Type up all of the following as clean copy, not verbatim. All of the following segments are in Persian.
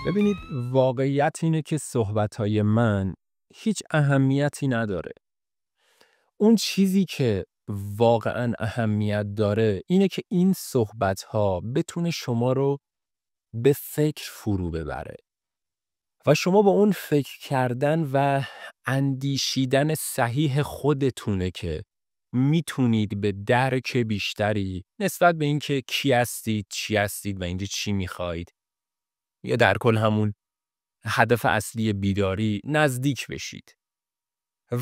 ببینید واقعیت اینه که صحبت‌های من هیچ اهمیتی نداره. اون چیزی که واقعاً اهمیت داره اینه که این صحبت‌ها بتونه شما رو به فکر فرو ببره و شما با اون فکر کردن و اندیشیدن صحیح خودتونه که میتونید به درک بیشتری نسبت به اینکه کی هستید، چی هستید و اینجا چی میخواید یا در کل همون هدف اصلی بیداری نزدیک بشید.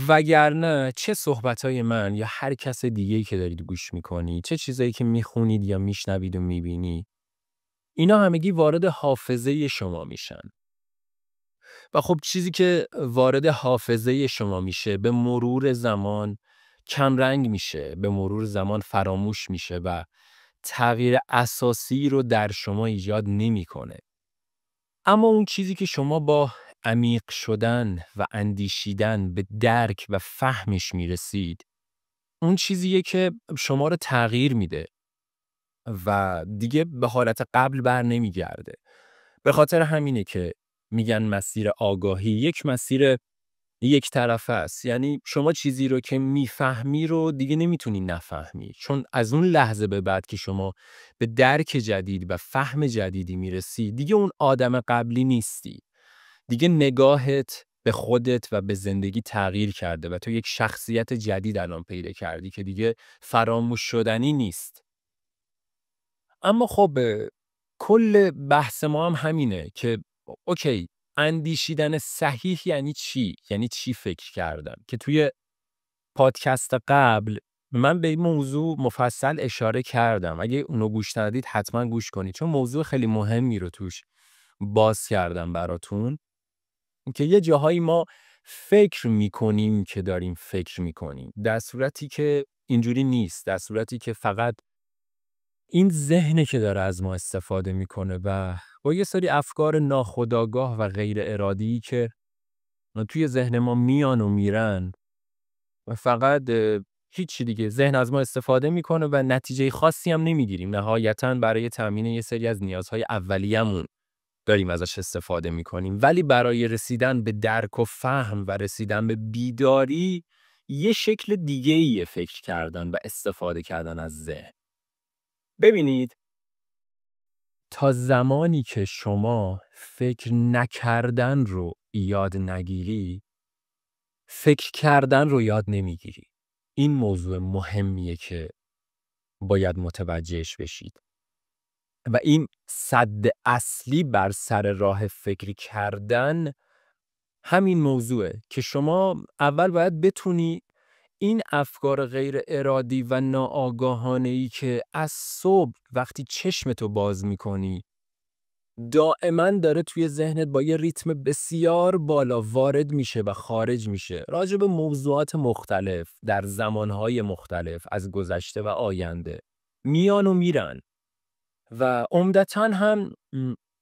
وگرنه چه صحبتهای من یا هر کس دیگه‌ای که دارید گوش میکنید، چه چیزایی که میخونید یا میشنوید و میبینید، اینا همگی وارد حافظه شما میشن. و خب چیزی که وارد حافظه شما میشه به مرور زمان کمرنگ میشه، به مرور زمان فراموش میشه و تغییر اساسی رو در شما ایجاد نمیکنه. اما اون چیزی که شما با عمیق شدن و اندیشیدن به درک و فهمش میرسید، اون چیزیه که شما رو تغییر میده و دیگه به حالت قبل بر نمیگرده. به خاطر همینه که میگن مسیر آگاهی یک مسیر یک طرفه است. یعنی شما چیزی رو که میفهمی رو دیگه نمیتونی نفهمی، چون از اون لحظه به بعد که شما به درک جدید و فهم جدیدی میرسی، دیگه اون آدم قبلی نیستی. دیگه نگاهت به خودت و به زندگی تغییر کرده و تو یک شخصیت جدید الان پیدا کردی که دیگه فراموش شدنی نیست. اما خب کل بحث ما هم همینه که اوکی، اندیشیدن صحیح یعنی چی؟ یعنی چی فکر کردن؟ که توی پادکست قبل من به این موضوع مفصل اشاره کردم. اگه اونو گوش ندید حتما گوش کنید، چون موضوع خیلی مهمی رو توش باز کردم براتون، که یه جاهایی ما فکر میکنیم که داریم فکر میکنیم، در صورتی که اینجوری نیست، در صورتی که فقط این ذهنه که داره از ما استفاده میکنه و با یه سری افکار ناخودآگاه و غیر ارادی که توی ذهن ما میان و میرن و فقط هیچی دیگه، ذهن از ما استفاده میکنه و نتیجه خاصی هم نمیگیریم. نهایتاً برای تامین یه سری از نیازهای اولیه‌مون داریم ازش استفاده میکنیم، ولی برای رسیدن به درک و فهم و رسیدن به بیداری یه شکل دیگه‌ایه فکر کردن و استفاده کردن از ذهن. ببینید، تا زمانی که شما فکر نکردن رو یاد نگیری، فکر کردن رو یاد نمیگیری. این موضوع مهمیه که باید متوجهش بشید و این سد اصلی بر سر راه فکر کردن همین موضوعه که شما اول باید بتونی این افکار غیر ارادی و ناآگاهانه‌ای که از صبح وقتی چشمتو باز میکنی دائما داره توی ذهنت با یه ریتم بسیار بالا وارد میشه و خارج میشه، راجع به موضوعات مختلف در زمانهای مختلف از گذشته و آینده میان و میرن و عمدتاً هم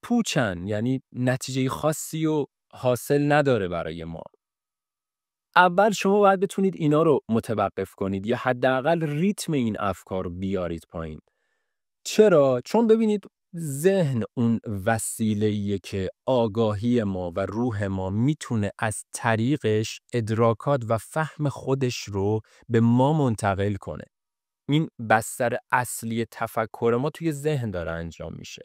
پوچن، یعنی نتیجه خاصی و حاصل نداره برای ما. اول شما باید بتونید اینا رو متوقف کنید یا حداقل ریتم این افکار رو بیارید پایین. چرا؟ چون ببینید، ذهن اون وسیله‌ایه که آگاهی ما و روح ما میتونه از طریقش ادراکات و فهم خودش رو به ما منتقل کنه. این بستر اصلی تفکر ما توی ذهن داره انجام میشه.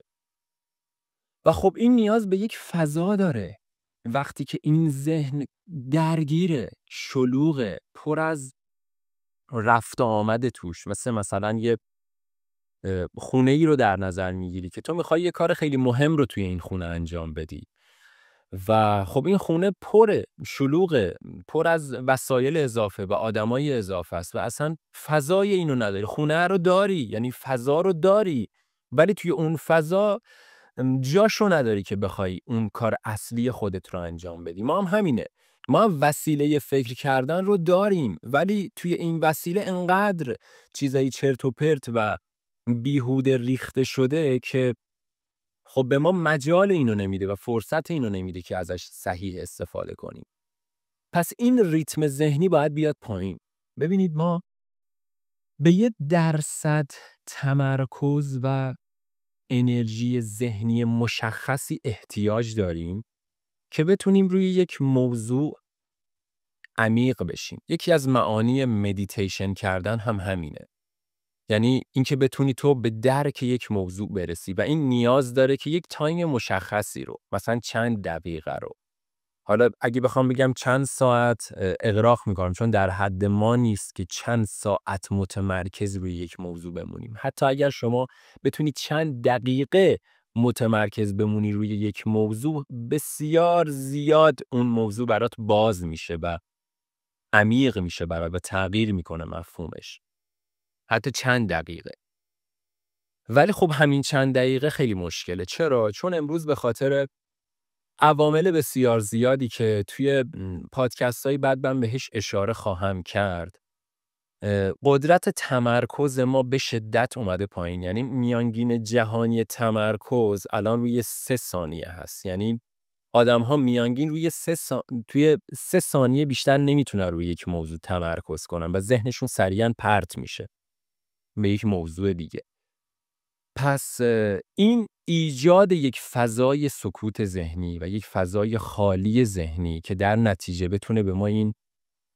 و خب این نیاز به یک فضا داره. وقتی که این ذهن درگیره، شلوغه، پر از رفت و آمد توش، مثلا یه خونه ای رو در نظر میگیری که تو میخوای یه کار خیلی مهم رو توی این خونه انجام بدی و خب این خونه پره، شلوغه، پر از وسایل اضافه و آدمای اضافه است و اصلا فضای اینو نداری. خونه رو داری، یعنی فضا رو داری، ولی توی اون فضا جاشو نداری که بخوای اون کار اصلی خودت رو انجام بدی. ما هم همینه، ما هم وسیله فکر کردن رو داریم، ولی توی این وسیله انقدر چیزای چرت و پرت و بیهوده ریخته شده که خب به ما مجال اینو نمیده و فرصت اینو نمیده که ازش صحیح استفاده کنیم. پس این ریتم ذهنی باید بیاد پایین. ببینید، ما به 1% تمرکز و انرژی ذهنی مشخصی احتیاج داریم که بتونیم روی یک موضوع عمیق بشیم. یکی از معانی مدیتیشن کردن هم همینه. یعنی اینکه بتونی تو به درک یک موضوع برسی و این نیاز داره که یک تایم مشخصی رو، مثلا چند دقیقه رو، حالا اگه بخوام بگم چند ساعت اغراق میکنم، چون در حد ما نیست که چند ساعت متمرکز روی یک موضوع بمونیم. حتی اگر شما بتونی چند دقیقه متمرکز بمونی روی یک موضوع، بسیار زیاد اون موضوع برات باز میشه و عمیق میشه برات و تغییر میکنه مفهومش. حتی چند دقیقه. ولی خب همین چند دقیقه خیلی مشکله. چرا؟ چون امروز به خاطر عوامل بسیار زیادی که توی پادکست های بعد من بهش اشاره خواهم کرد، قدرت تمرکز ما به شدت اومده پایین. یعنی میانگین جهانی تمرکز الان روی 3 ثانیه هست. یعنی آدم ها میانگین روی توی 3 ثانیه بیشتر نمیتونن روی یک موضوع تمرکز کنن و ذهنشون سریعا پرت میشه به یک موضوع دیگه. پس این ایجاد یک فضای سکوت ذهنی و یک فضای خالی ذهنی که در نتیجه بتونه به ما این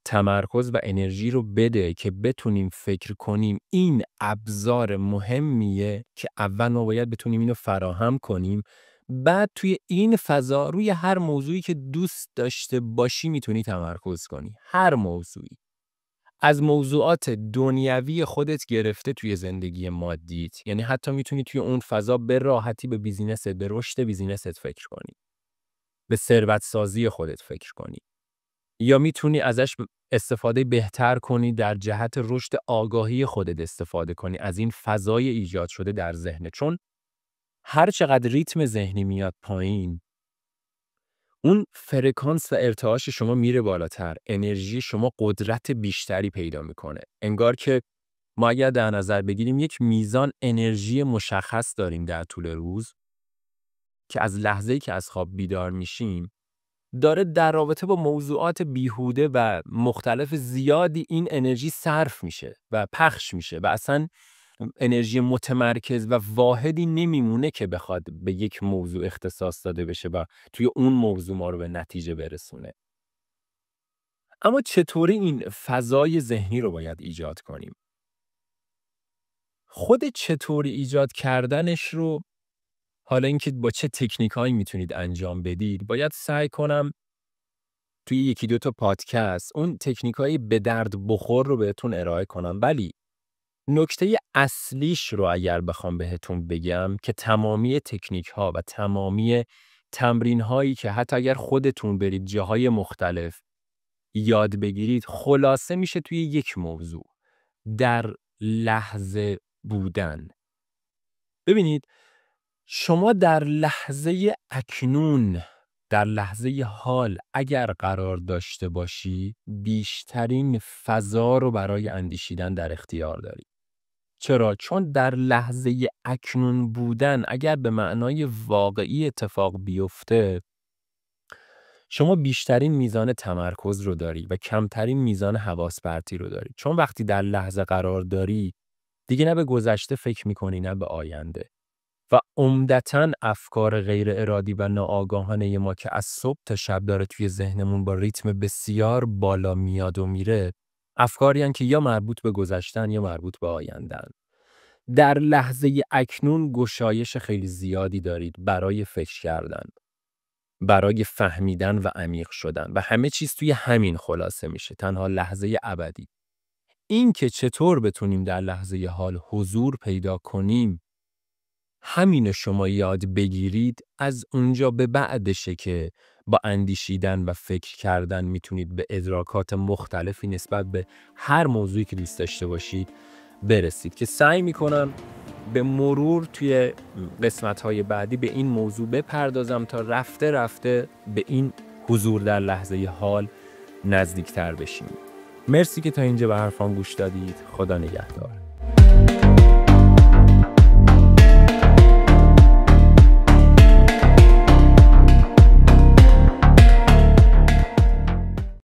تمرکز و انرژی رو بده که بتونیم فکر کنیم، این ابزار مهمیه که اول ما باید بتونیم اینو فراهم کنیم. بعد توی این فضا روی هر موضوعی که دوست داشته باشی میتونی تمرکز کنی. هر موضوعی. از موضوعات دنیوی خودت گرفته توی زندگی مادیت. یعنی حتی میتونی توی اون فضا به راحتی به بیزینست، به رشد بیزینست فکر کنی. به ثروت سازی خودت فکر کنی. یا میتونی ازش استفاده بهتر کنی، در جهت رشد آگاهی خودت استفاده کنی از این فضای ایجاد شده در ذهن. چون هر چقدر ریتم ذهنی میاد پایین، اون فرکانس و ارتعاش شما میره بالاتر، انرژی شما قدرت بیشتری پیدا میکنه. انگار که ما اگر در نظر بگیریم یک میزان انرژی مشخص داریم در طول روز که از لحظه‌ای که از خواب بیدار میشیم داره در رابطه با موضوعات بیهوده و مختلف زیادی این انرژی صرف میشه و پخش میشه و اصلا انرژی متمرکز و واحدی نمیمونه که بخواد به یک موضوع اختصاص داده بشه و توی اون موضوع ما رو به نتیجه برسونه. اما چطوری این فضای ذهنی رو باید ایجاد کنیم؟ خود چطوری ایجاد کردنش رو، حالا اینکه با چه تکنیکایی میتونید انجام بدید، باید سعی کنم توی 1-2 تا پادکست اون تکنیکایی به درد بخور رو بهتون ارائه کنم. ولی نکته اصلیش رو اگر بخوام بهتون بگم که تمامی تکنیک ها و تمامی تمرین هایی که حتی اگر خودتون برید جاهای مختلف یاد بگیرید، خلاصه میشه توی یک موضوع: در لحظه بودن. ببینید، شما در لحظه اکنون، در لحظه حال اگر قرار داشته باشی، بیشترین فضا رو برای اندیشیدن در اختیار داری. چرا؟ چون در لحظه اکنون بودن اگر به معنای واقعی اتفاق بیفته، شما بیشترین میزان تمرکز رو داری و کمترین میزان حواس پرتی رو داری. چون وقتی در لحظه قرار داری، دیگه نه به گذشته فکر میکنی نه به آینده. و عمدتاً افکار غیر ارادی و ناآگاهانه ما که از صبح تا شب داره توی ذهنمون با ریتم بسیار بالا میاد و میره، افکاری هستند که یا مربوط به گذشتن یا مربوط به آیندن. در لحظه اکنون گشایش خیلی زیادی دارید برای فکر کردن، برای فهمیدن و عمیق شدن و همه چیز توی همین خلاصه میشه، تنها لحظه ابدی. این که چطور بتونیم در لحظه حال حضور پیدا کنیم، همین شما یاد بگیرید، از اونجا به بعدشه که با اندیشیدن و فکر کردن میتونید به ادراکات مختلفی نسبت به هر موضوعی که دوست داشته باشید برسید، که سعی میکنم به مرور توی قسمت‌های بعدی به این موضوع بپردازم تا رفته رفته به این حضور در لحظه حال نزدیکتر بشیم. مرسی که تا اینجا به حرفام گوش دادید. خدا نگهدار.